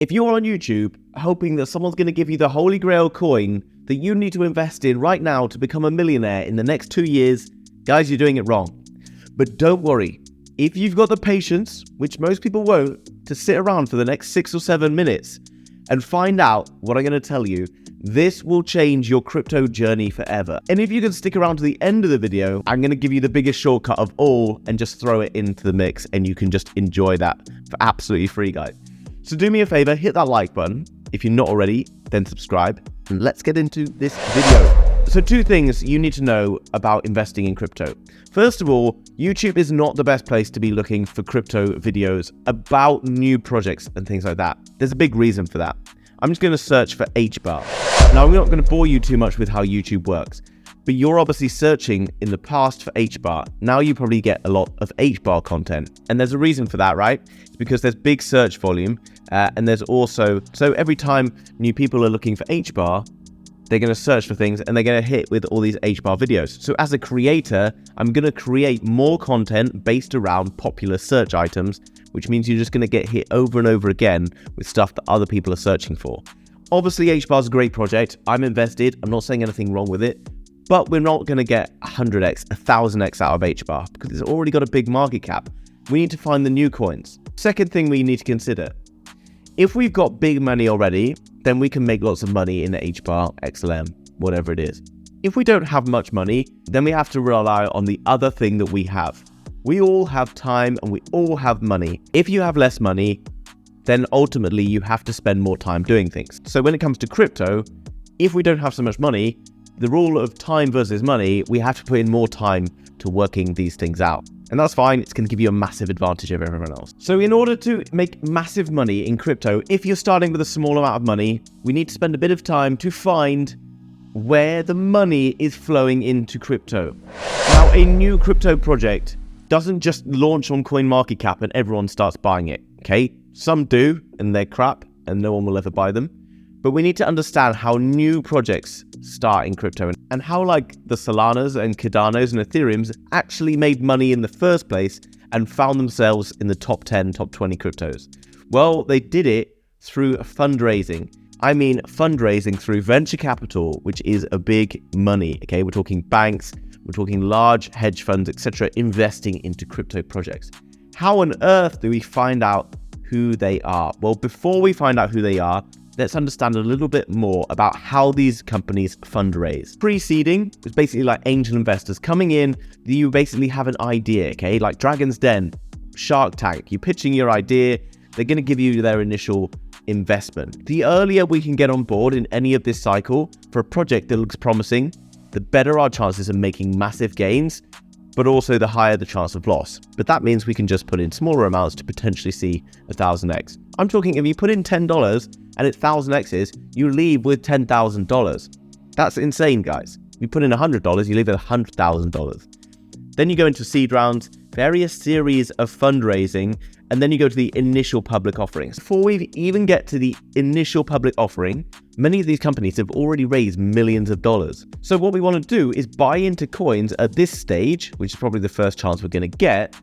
If you're on YouTube hoping that someone's going to give you the holy grail coin that you need to invest in right now to become a millionaire in the next 2 years, guys, you're doing it wrong. But don't worry, if you've got the patience, which most people won't, to sit around for the next 6 or 7 minutes and find out what I'm going to tell you, this will change your crypto journey forever. And if you can stick around to the end of the video, I'm going to give you the biggest shortcut of all and just throw it into the mix, and you can just enjoy that for absolutely free, guys. So do me a favor, hit that like button. If you're not already, then subscribe, and let's get into this video. So 2 things you need to know about investing in crypto. First of all, YouTube is not the best place to be looking for crypto videos about new projects and things like that. There's a big reason for that. I'm just going to search for Hbar. Now, I'm not going to bore you too much with how YouTube works, but you're obviously searching in the past for Hbar. Now you probably get a lot of Hbar content. And there's a reason for that, right? It's because there's big search volume. And there's also, so every time new people are looking for Hbar, they're going to search for things and they're going to hit with all these Hbar videos. So as a creator, I'm going to create more content based around popular search items, which means you're just going to get hit over and over again with stuff that other people are searching for. Obviously, Hbar is a great project. I'm invested. I'm not saying anything wrong with it, but we're not going to get 100x, 1000x out of Hbar because it's already got a big market cap. We need to find the new coins. Second thing we need to consider, if we've got big money already, then we can make lots of money in the Hbar, XLM, whatever it is. If we don't have much money, then we have to rely on the other thing that we have. We all have time and we all have money. If you have less money, then ultimately you have to spend more time doing things. So when it comes to crypto, if we don't have so much money, the rule of time versus money, we have to put in more time to working these things out. And that's fine, it's going to give you a massive advantage over everyone else. So in order to make massive money in crypto, if you're starting with a small amount of money, we need to spend a bit of time to find where the money is flowing into crypto. Now, a new crypto project doesn't just launch on CoinMarketCap and everyone starts buying it, okay? Some do, and they're crap, and no one will ever buy them. But we need to understand how new projects start in crypto and how like the Solanas and Cardanos and Ethereums actually made money in the first place and found themselves in the top 10, top 20 cryptos. Well, they did it through fundraising. I mean, fundraising through venture capital, which is a big money, okay? We're talking banks, we're talking large hedge funds, etc., investing into crypto projects. How on earth do we find out who they are? Well, before we find out who they are, let's understand a little bit more about how these companies fundraise. Pre-seeding is basically like angel investors coming in. You basically have an idea, okay? Like Dragon's Den, Shark Tank. You're pitching your idea. They're going to give you their initial investment. The earlier we can get on board in any of this cycle for a project that looks promising, the better our chances of making massive gains, but also the higher the chance of loss. But that means we can just put in smaller amounts to potentially see 1000x. I'm talking if you put in $10 and it's 1000x's, you leave with $10,000. That's insane, guys. You put in $100, you leave with $100,000. Then you go into seed rounds, various series of fundraising, and then you go to the initial public offerings. Before we even get to the initial public offering, many of these companies have already raised millions of dollars. So what we want to do is buy into coins at this stage, which is probably the first chance we're going to get,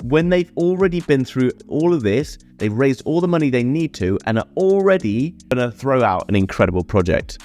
when they've already been through all of this, they've raised all the money they need to, and are already going to throw out an incredible project.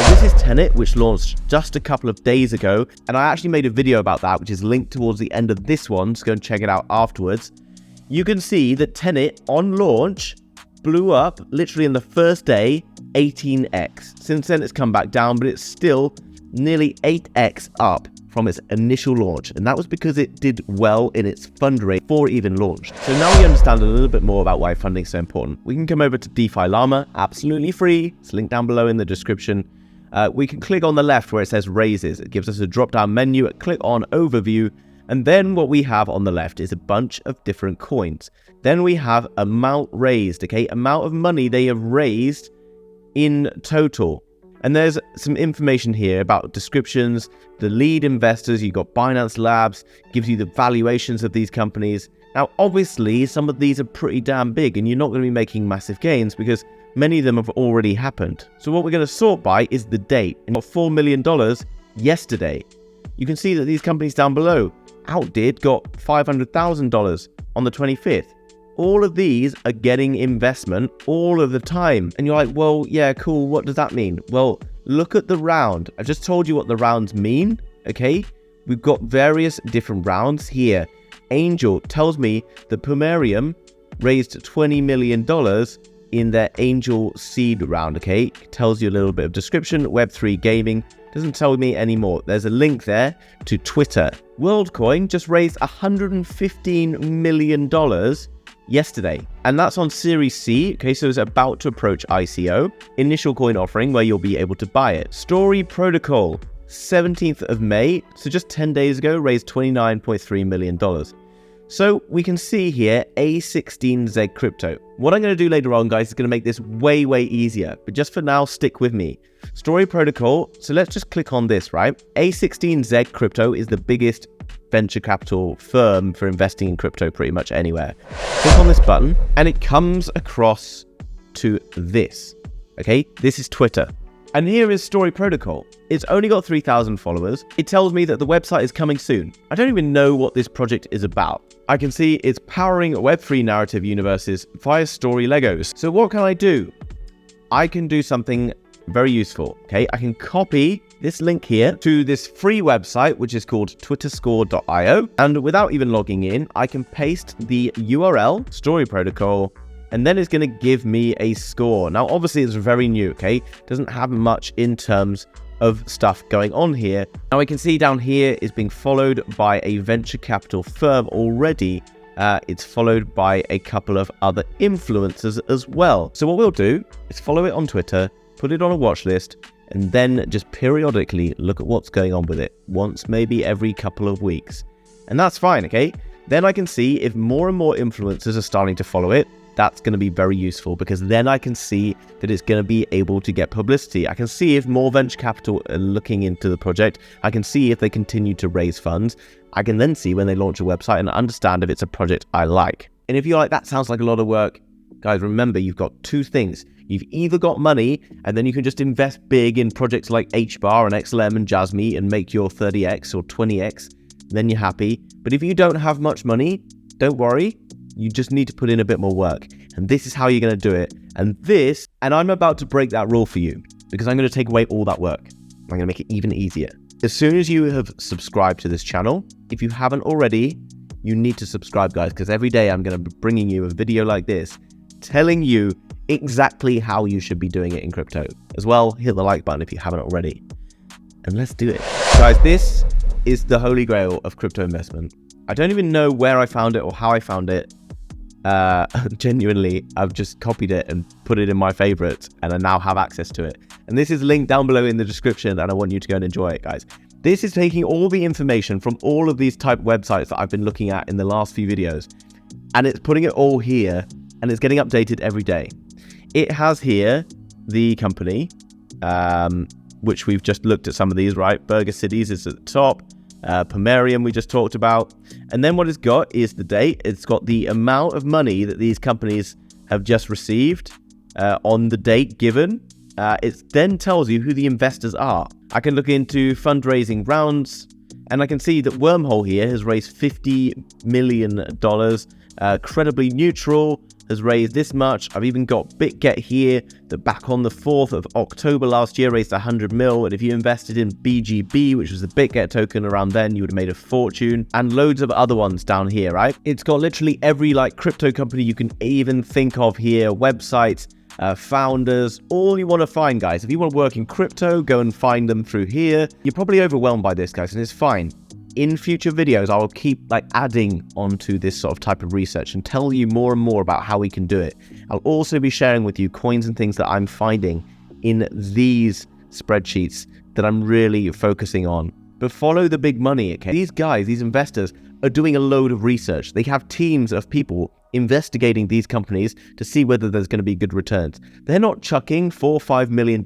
This is Tenet, which launched just a couple of days ago, and I actually made a video about that, which is linked towards the end of this one, so go and check it out afterwards. You can see that Tenet on launch blew up literally in the first day 18x. Since then it's come back down, but it's still nearly 8x up from its initial launch, and that was because it did well in its fundraising before it even launched. So now we understand a little bit more about why funding is so important. We can come over to DeFi Llama, absolutely free. It's linked down below in the description. We can click on the left where it says raises. It gives us a drop-down menu. Click on overview, and then what we have on the left is a bunch of different coins. Then we have amount raised, okay? Amount of money they have raised in total. And there's some information here about descriptions, the lead investors. You've got Binance Labs, gives you the valuations of these companies. Now, obviously, some of these are pretty damn big, and you're not going to be making massive gains because many of them have already happened. So what we're going to sort by is the date. And got $4 million yesterday. You can see that these companies down below, Outdid got $500,000 on the 25th. all of these are getting investment all of the time. And you're like, well, yeah, cool. What does that mean? Well, look at the round. I've just told you what the rounds mean. Okay. We've got various different rounds here. Angel tells me that Pomerium raised $20 million in their Angel seed round. Okay. Tells you a little bit of description. Web3 gaming. Doesn't tell me anymore. There's a link there to Twitter. WorldCoin just raised $115 million yesterday, and that's on Series C. Okay, so it's about to approach ICO, initial coin offering where you'll be able to buy it. Story Protocol, 17th of May, so just 10 days ago, raised $29.3 million. So we can see here A16Z crypto. What I'm going to do later on, guys, is going to make this way easier, but just for now, stick with me. Story Protocol, so let's just click on this, right? A16Z crypto is the biggest venture capital firm for investing in crypto pretty much anywhere. Click on this button and it comes across to this. Okay, this is Twitter. And here is Story Protocol. It's only got 3,000 followers. It tells me that the website is coming soon. I don't even know what this project is about. I can see it's powering Web3 narrative universes via story Legos. So what can I do? I can do something very useful. Okay, I can copy this link here to this free website, which is called twitterscore.io. And without even logging in, I can paste the URL, Story Protocol, and then it's going to give me a score. Now, obviously, it's very new, okay? Doesn't have much in terms of stuff going on here. Now, I can see down here is being followed by a venture capital firm already. It's followed by a couple of other influencers as well. So what we'll do is follow it on Twitter, put it on a watch list, and then just periodically look at what's going on with it once, maybe every couple of weeks. And that's fine, okay? Then I can see if more and more influencers are starting to follow it. That's going to be very useful because then I can see that it's going to be able to get publicity. I can see if more venture capital are looking into the project. I can see if they continue to raise funds. I can then see when they launch a website and understand if it's a project I like. And if you're like, that sounds like a lot of work, guys, remember, you've got two things. You've either got money and then you can just invest big in projects like Hbar and XLM and Jasmy and make your 30x or 20x. Then you're happy. But if you don't have much money, don't worry. You just need to put in a bit more work. And this is how you're going to do it. And I'm about to break that rule for you because I'm going to take away all that work. I'm going to make it even easier. As soon as you have subscribed to this channel, if you haven't already, you need to subscribe, guys, because every day I'm going to be bringing you a video like this, telling you exactly how you should be doing it in crypto. As well, hit the like button if you haven't already. And let's do it. Guys, this is the holy grail of crypto investment. I don't even know where I found it or how I found it. Genuinely, I've just copied it and put it in my favorites and I now have access to it. And this is linked down below in the description and I want you to go and enjoy it, guys. This is taking all the information from all of these type websites that I've been looking at in the last few videos and it's putting it all here and it's getting updated every day. It has here the company, which we've just looked at some of these, right? Burger Cities is at the top. Pomerium we just talked about, and then what it's got is the date. It's got the amount of money that these companies have just received on the date given. It then tells you who the investors are. I can look into fundraising rounds and I can see that Wormhole here has raised $50 million. Credibly Neutral has raised this much. I've even got BitGet here that back on the 4th of October last year raised 100 mil. And if you invested in BGB, which was the BitGet token around then, you would have made a fortune. And loads of other ones down here, right? It's got literally every like crypto company you can even think of here, websites, founders, all you want to find, guys. If you want to work in crypto, go and find them through here. You're probably overwhelmed by this, guys, and it's fine. In future videos, I will keep like adding onto this sort of type of research and tell you more and more about how we can do it. I'll also be sharing with you coins and things that I'm finding in these spreadsheets that I'm really focusing on. But follow the big money, okay? These guys, these investors are doing a load of research. They have teams of people investigating these companies to see whether there's going to be good returns. They're not chucking $4 or $5 million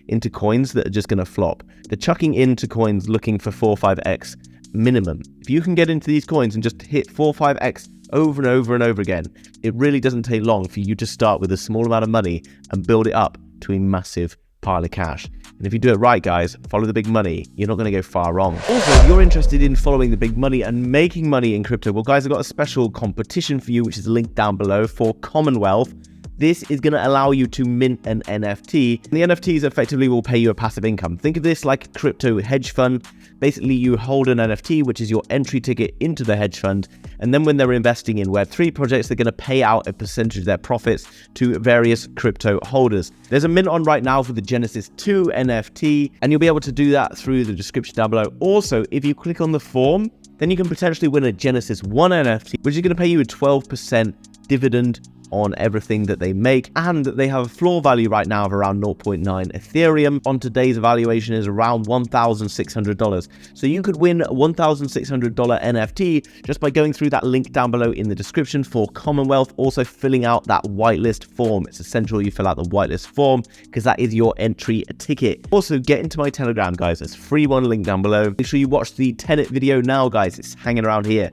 into coins that are just going to flop. They're chucking into coins looking for 4 or 5x minimum. If you can get into these coins and just hit 4 or 5x over and over and over again, it really doesn't take long for you to start with a small amount of money and build it up to a massive pile of cash. And if you do it right, guys, follow the big money, you're not going to go far wrong. Also, if you're interested in following the big money and making money in crypto, well, guys, I've got a special competition for you, which is linked down below for Commonwealth. This is going to allow you to mint an NFT. And the NFTs effectively will pay you a passive income. Think of this like a crypto hedge fund. Basically, you hold an NFT, which is your entry ticket into the hedge fund. And then when they're investing in Web3 projects, they're going to pay out a percentage of their profits to various crypto holders. There's a mint on right now for the Genesis 2 NFT, and you'll be able to do that through the description down below. Also, if you click on the form, then you can potentially win a Genesis 1 NFT, which is going to pay you a 12% dividend on everything that they make, and they have a floor value right now of around 0.9 Ethereum. On today's valuation is around $1,600. So you could win a $1,600 NFT just by going through that link down below in the description for Commonwealth, also filling out that whitelist form. It's essential you fill out the whitelist form because that is your entry ticket. Also, get into my Telegram, guys. There's a free one link down below. Make sure you watch the Tenet video now, guys. It's hanging around here.